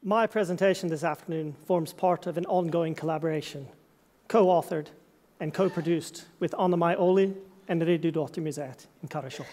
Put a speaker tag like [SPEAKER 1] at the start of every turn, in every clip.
[SPEAKER 1] My presentation this afternoon forms part of an ongoing collaboration, co-authored and co-produced with Anna-Mai Oli and Museet in Karasjok.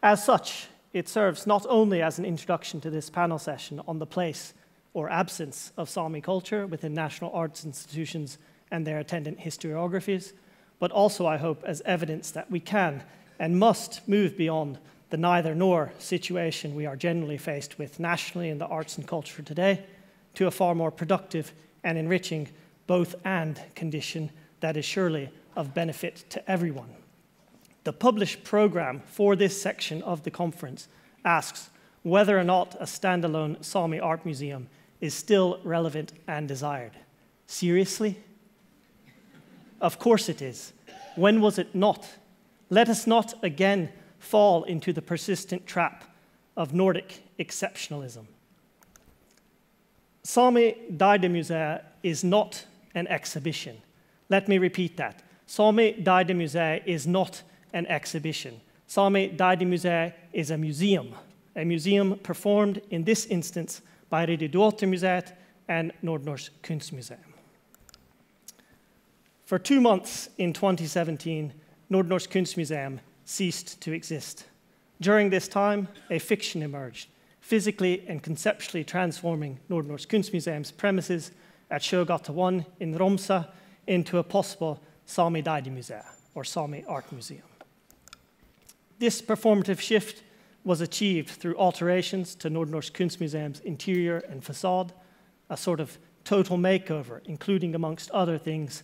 [SPEAKER 1] As such, it serves not only as an introduction to this panel session on the place or absence of Sami culture within national arts institutions and their attendant historiographies, but also, I hope, as evidence that we can and must move beyond the neither nor situation we are generally faced with nationally in the arts and culture today to a far more productive and enriching both and condition that is surely of benefit to everyone. The published program for this section of the conference asks whether or not a standalone Sami art museum is still relevant and desired. Seriously? Of course it is. When was it not? Let us not again fall into the persistent trap of Nordic exceptionalism. Sami Museum is not an exhibition. Let me repeat that. Sami Museum is not an exhibition. Sami Museum is a museum performed in this instance by Museet and Nordnorsk Kunstmuseum. For 2 months in 2017, Nordnorsk Kunstmuseum ceased to exist. During this time, a fiction emerged, physically and conceptually transforming Nordnorsk Kunstmuseum's premises at Sjøgata 1 in Romsa into a possible Sami Museum, or Sami Art Museum. This performative shift was achieved through alterations to Nordnorsk Kunstmuseum's interior and facade, a sort of total makeover, including, amongst other things,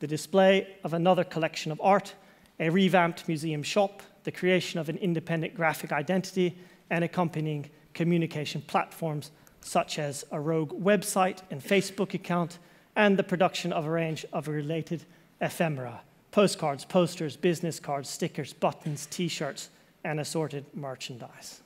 [SPEAKER 1] the display of another collection of art, a revamped museum shop, the creation of an independent graphic identity, and accompanying communication platforms such as a rogue website and Facebook account, and the production of a range of related ephemera, postcards, posters, business cards, stickers, buttons, t-shirts, and assorted merchandise.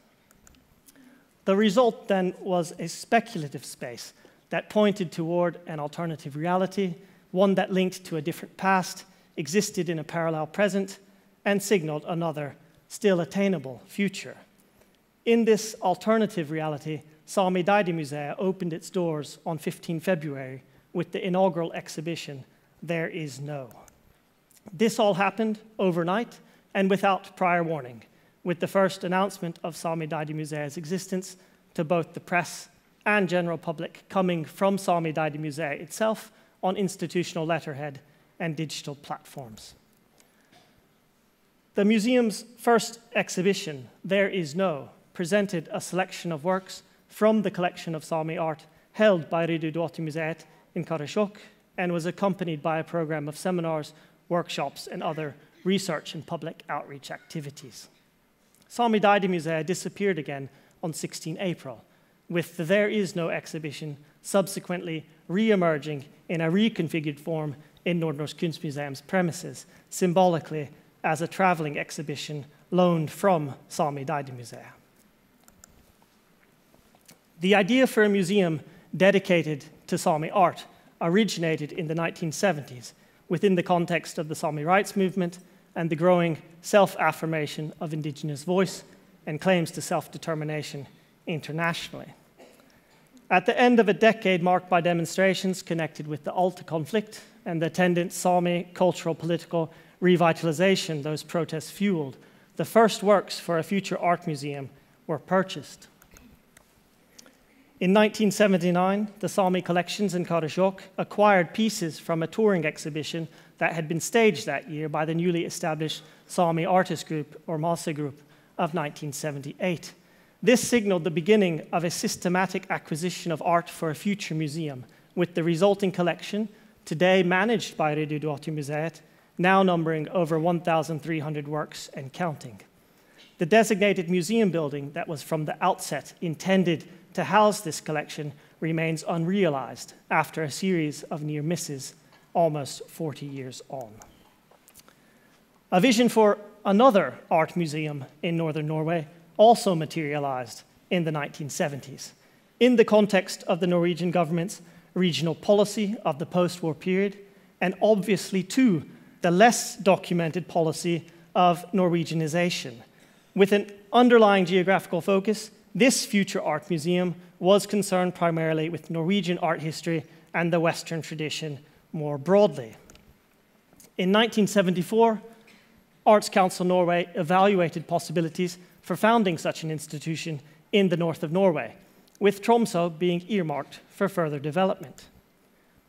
[SPEAKER 1] The result then was a speculative space that pointed toward an alternative reality, one that linked to a different past, existed in a parallel present, and signaled another, still attainable, future. In this alternative reality, Sami Museum opened its doors on 15 February with the inaugural exhibition, There Is No. This all happened overnight and without prior warning, with the first announcement of Sami Museum's existence to both the press and general public coming from Sami Museum itself on institutional letterhead and digital platforms. The museum's first exhibition, There Is No, presented a selection of works from the collection of Sami art held by Museet in Karasjok and was accompanied by a program of seminars, workshops, and other research and public outreach activities. Sami Museum disappeared again on 16 April, with the There Is No exhibition subsequently re-emerging in a reconfigured form in Nordnorsk Kunstmuseum's premises, symbolically as a traveling exhibition loaned from Sami Museum. The idea for a museum dedicated to Sami art originated in the 1970s within the context of the Sami rights movement and the growing self-affirmation of indigenous voice and claims to self-determination internationally. At the end of a decade marked by demonstrations connected with the Alta conflict and the attendant Sami cultural political revitalization those protests fueled, the first works for a future art museum were purchased. In 1979, the Sami collections in Karasjok acquired pieces from a touring exhibition that had been staged that year by the newly established Sami Artist Group, or Mase Group, of 1978. This signaled the beginning of a systematic acquisition of art for a future museum, with the resulting collection, today managed by Museet, now numbering over 1,300 works and counting. The designated museum building that was from the outset intended to house this collection remains unrealized after a series of near misses almost 40 years on. A vision for another art museum in northern Norway also materialized in the 1970s. In the context of the Norwegian government's regional policy of the post-war period, and obviously too the less documented policy of Norwegianization. With an underlying geographical focus, this future art museum was concerned primarily with Norwegian art history and the Western tradition more broadly. In 1974, Arts Council Norway evaluated possibilities for founding such an institution in the north of Norway, with Tromsø being earmarked for further development.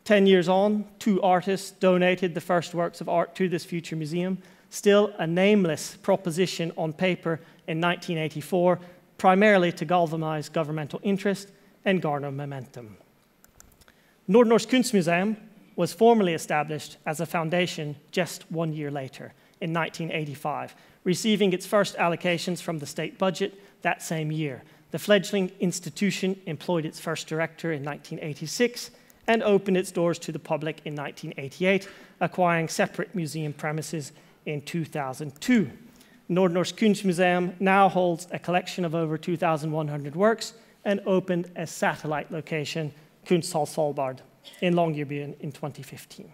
[SPEAKER 1] 10 years on, 2 artists donated the first works of art to this future museum, still a nameless proposition on paper in 1984, primarily to galvanize governmental interest and garner momentum. Nordnorsk Kunstmuseum was formally established as a foundation just 1 year later, in 1985, receiving its first allocations from the state budget that same year. The fledgling institution employed its first director in 1986 and opened its doors to the public in 1988, acquiring separate museum premises in 2002. Nordnorsk Kunstmuseum now holds a collection of over 2,100 works and opened a satellite location, Kunsthall Svalbard, in Longyearbyen in 2015.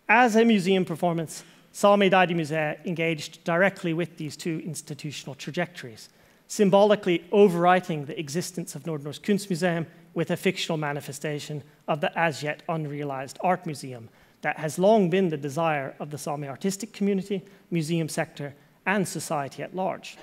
[SPEAKER 1] As a museum performance, Sami Daidemuseet engaged directly with these 2 institutional trajectories, symbolically overwriting the existence of Nordnorsk Kunstmuseum with a fictional manifestation of the as yet unrealized art museum that has long been the desire of the Sami artistic community, museum sector, and society at large.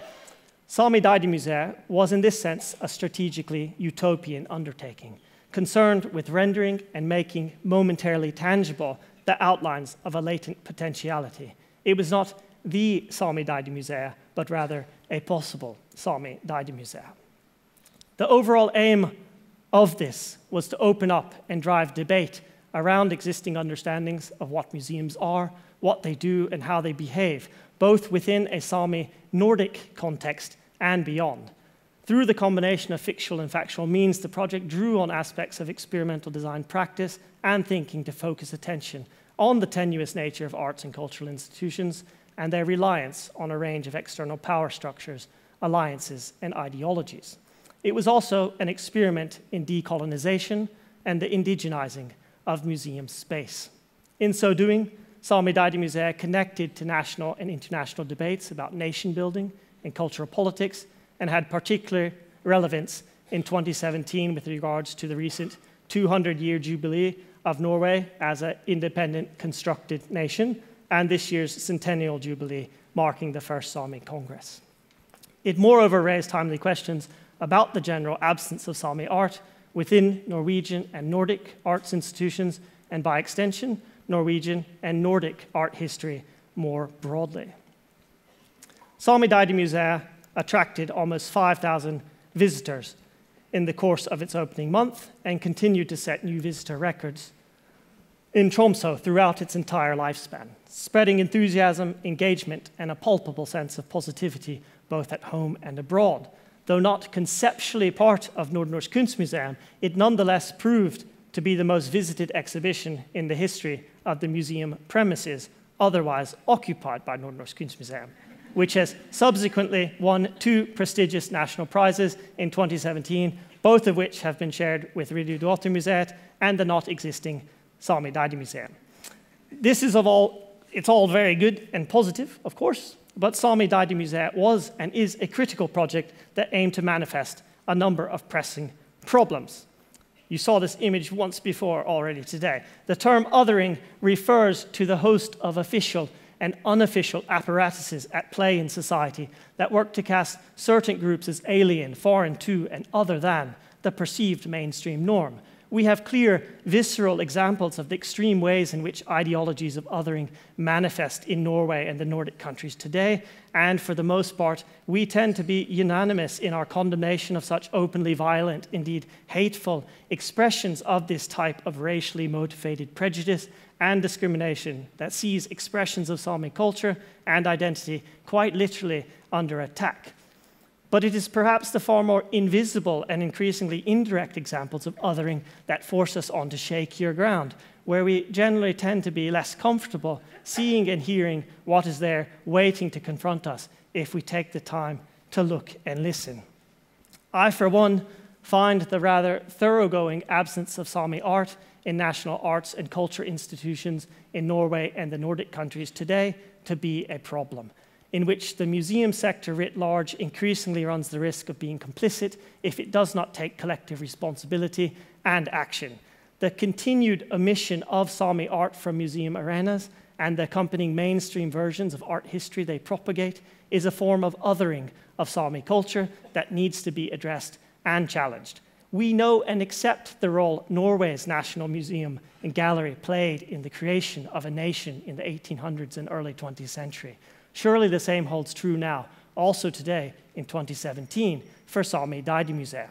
[SPEAKER 1] Sami Daidemuseet was in this sense a strategically utopian undertaking, concerned with rendering and making momentarily tangible the outlines of a latent potentiality. It was not the Sami Daidemuseet, but rather a possible Sami Daidemuseet. The overall aim of this was to open up and drive debate around existing understandings of what museums are, what they do, and how they behave, both within a Sami Nordic context and beyond. Through the combination of fictional and factual means, the project drew on aspects of experimental design practice and thinking to focus attention on the tenuous nature of arts and cultural institutions and their reliance on a range of external power structures, alliances, and ideologies. It was also an experiment in decolonization and the indigenizing of museum space. In so doing, Sami Daidemuseet connected to national and international debates about nation building and cultural politics, and had particular relevance in 2017 with regards to the recent 200-year jubilee of Norway as an independent constructed nation, and this year's centennial jubilee marking the first Sami Congress. It moreover raised timely questions about the general absence of Sami art within Norwegian and Nordic arts institutions, and by extension, Norwegian and Nordic art history more broadly. Sami Daidemuseet attracted almost 5,000 visitors in the course of its opening month and continued to set new visitor records in Tromsø throughout its entire lifespan, spreading enthusiasm, engagement, and a palpable sense of positivity both at home and abroad. Though not conceptually part of Nordnorsk Kunstmuseum, it nonetheless proved to be the most visited exhibition in the history of the museum premises, otherwise occupied by Nordnorsk Kunstmuseum, which has subsequently won 2 prestigious national prizes in 2017, both of which have been shared with Riddarmuseet and the not existing Sami Daidemuseum. This is it's all very good and positive, of course, but Sami Daidemuseet was and is a critical project that aimed to manifest a number of pressing problems. You saw this image once before already today. The term othering refers to the host of official and unofficial apparatuses at play in society that work to cast certain groups as alien, foreign to, and other than the perceived mainstream norm. We have clear, visceral examples of the extreme ways in which ideologies of othering manifest in Norway and the Nordic countries today, and for the most part, we tend to be unanimous in our condemnation of such openly violent, indeed hateful, expressions of this type of racially motivated prejudice and discrimination that sees expressions of Sami culture and identity quite literally under attack. But it is perhaps the far more invisible and increasingly indirect examples of othering that force us on to shakier ground, where we generally tend to be less comfortable seeing and hearing what is there waiting to confront us if we take the time to look and listen. I, for one, find the rather thoroughgoing absence of Sami art in national arts and culture institutions in Norway and the Nordic countries today to be a problem. in which the museum sector writ large increasingly runs the risk of being complicit if it does not take collective responsibility and action. The continued omission of Sami art from museum arenas and the accompanying mainstream versions of art history they propagate is a form of othering of Sami culture that needs to be addressed and challenged. We know and accept the role Norway's National Museum and Gallery played in the creation of a nation in the 1800s and early 20th century. Surely the same holds true now, also today in 2017, for Sami Museum.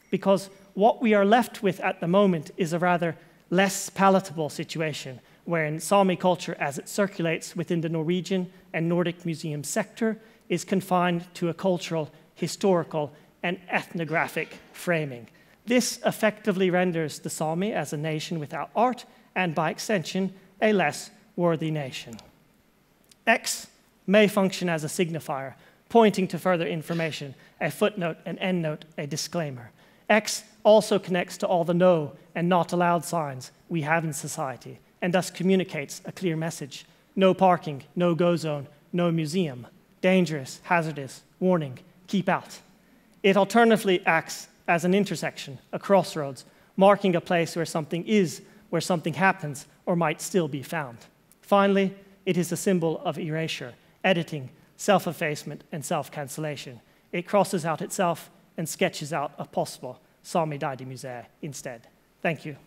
[SPEAKER 1] Because what we are left with at the moment is a rather less palatable situation, wherein Sami culture as it circulates within the Norwegian and Nordic museum sector is confined to a cultural, historical, and ethnographic framing. This effectively renders the Sami as a nation without art, and by extension, a less worthy nation. X may function as a signifier, pointing to further information, a footnote, an endnote, a disclaimer. X also connects to all the no and not allowed signs we have in society, and thus communicates a clear message. No parking, no go zone, no museum. Dangerous, hazardous, warning, keep out. It alternatively acts as an intersection, a crossroads, marking a place where something is, where something happens, or might still be found. Finally, it is a symbol of erasure, editing, self-effacement, and self-cancellation. It crosses out itself and sketches out a possible Sami Museum instead. Thank you.